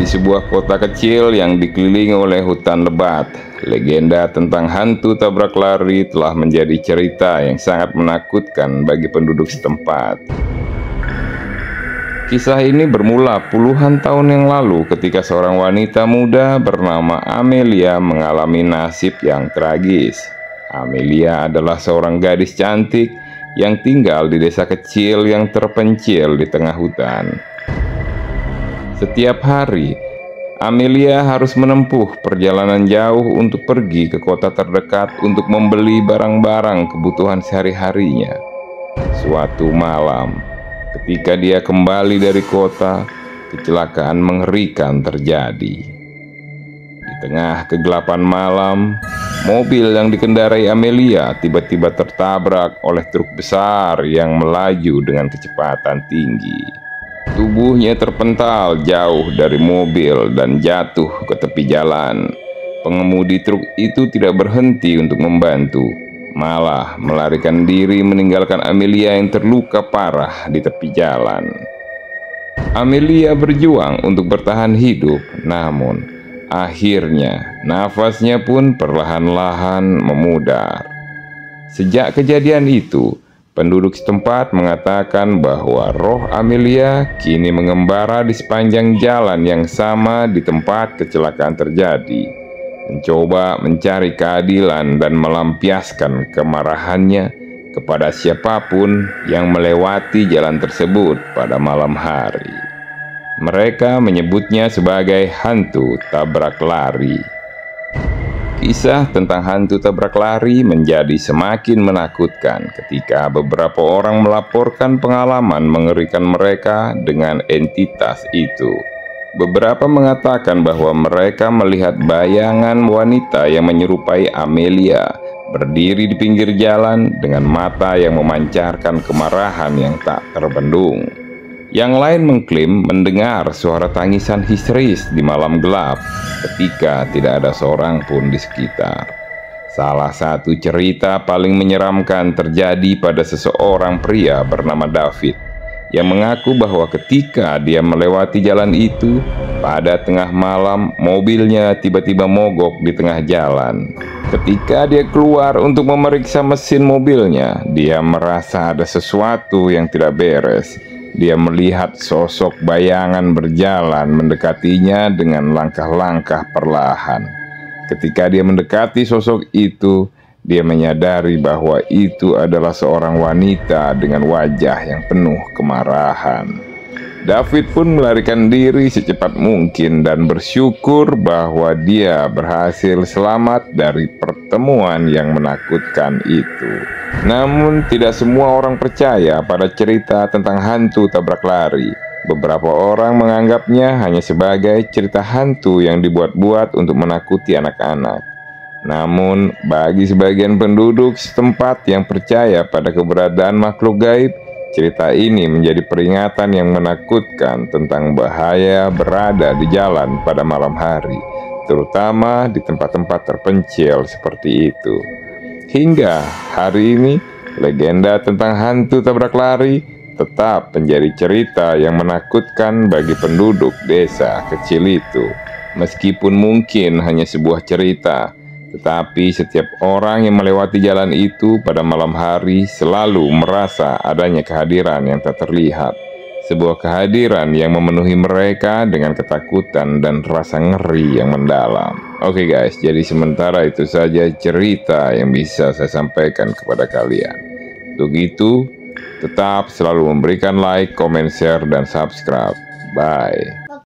Di sebuah kota kecil yang dikelilingi oleh hutan lebat, legenda tentang hantu tabrak lari telah menjadi cerita yang sangat menakutkan bagi penduduk setempat. Kisah ini bermula puluhan tahun yang lalu ketika seorang wanita muda bernama Amelia mengalami nasib yang tragis. Amelia adalah seorang gadis cantik yang tinggal di desa kecil yang terpencil di tengah hutan. Setiap hari, Amelia harus menempuh perjalanan jauh untuk pergi ke kota terdekat untuk membeli barang-barang kebutuhan sehari-harinya. Suatu malam, ketika dia kembali dari kota, kecelakaan mengerikan terjadi. Di tengah kegelapan malam, mobil yang dikendarai Amelia tiba-tiba tertabrak oleh truk besar yang melaju dengan kecepatan tinggi. Tubuhnya terpental jauh dari mobil dan jatuh ke tepi jalan. Pengemudi truk itu tidak berhenti untuk membantu, malah melarikan diri meninggalkan Amelia yang terluka parah di tepi jalan. Amelia berjuang untuk bertahan hidup, namun akhirnya nafasnya pun perlahan-lahan memudar. Sejak kejadian itu, penduduk setempat mengatakan bahwa roh Amelia kini mengembara di sepanjang jalan yang sama di tempat kecelakaan terjadi, mencoba mencari keadilan dan melampiaskan kemarahannya kepada siapapun yang melewati jalan tersebut pada malam hari. Mereka menyebutnya sebagai hantu tabrak lari. Kisah tentang hantu tabrak lari menjadi semakin menakutkan ketika beberapa orang melaporkan pengalaman mengerikan mereka dengan entitas itu. Beberapa mengatakan bahwa mereka melihat bayangan wanita yang menyerupai Amelia berdiri di pinggir jalan dengan mata yang memancarkan kemarahan yang tak terbendung. Yang lain mengklaim mendengar suara tangisan histeris di malam gelap ketika tidak ada seorang pun di sekitar. Salah satu cerita paling menyeramkan terjadi pada seseorang pria bernama David yang mengaku bahwa ketika dia melewati jalan itu, pada tengah malam mobilnya tiba-tiba mogok di tengah jalan. Ketika dia keluar untuk memeriksa mesin mobilnya, dia merasa ada sesuatu yang tidak beres. Dia melihat sosok bayangan berjalan mendekatinya dengan langkah-langkah perlahan. Ketika dia mendekati sosok itu, dia menyadari bahwa itu adalah seorang wanita dengan wajah yang penuh kemarahan. David pun melarikan diri secepat mungkin dan bersyukur bahwa dia berhasil selamat dari pertemuan yang menakutkan itu. Namun tidak semua orang percaya pada cerita tentang hantu tabrak lari. Beberapa orang menganggapnya hanya sebagai cerita hantu yang dibuat-buat untuk menakuti anak-anak. Namun bagi sebagian penduduk setempat yang percaya pada keberadaan makhluk gaib, cerita ini menjadi peringatan yang menakutkan tentang bahaya berada di jalan pada malam hari, terutama di tempat-tempat terpencil seperti itu. Hingga hari ini, legenda tentang hantu tabrak lari tetap menjadi cerita yang menakutkan bagi penduduk desa kecil itu. Meskipun mungkin hanya sebuah cerita, tetapi setiap orang yang melewati jalan itu pada malam hari selalu merasa adanya kehadiran yang tak terlihat. Sebuah kehadiran yang memenuhi mereka dengan ketakutan dan rasa ngeri yang mendalam. Oke guys, jadi sementara itu saja cerita yang bisa saya sampaikan kepada kalian. Untuk itu, tetap selalu memberikan like, comment, share, dan subscribe. Bye.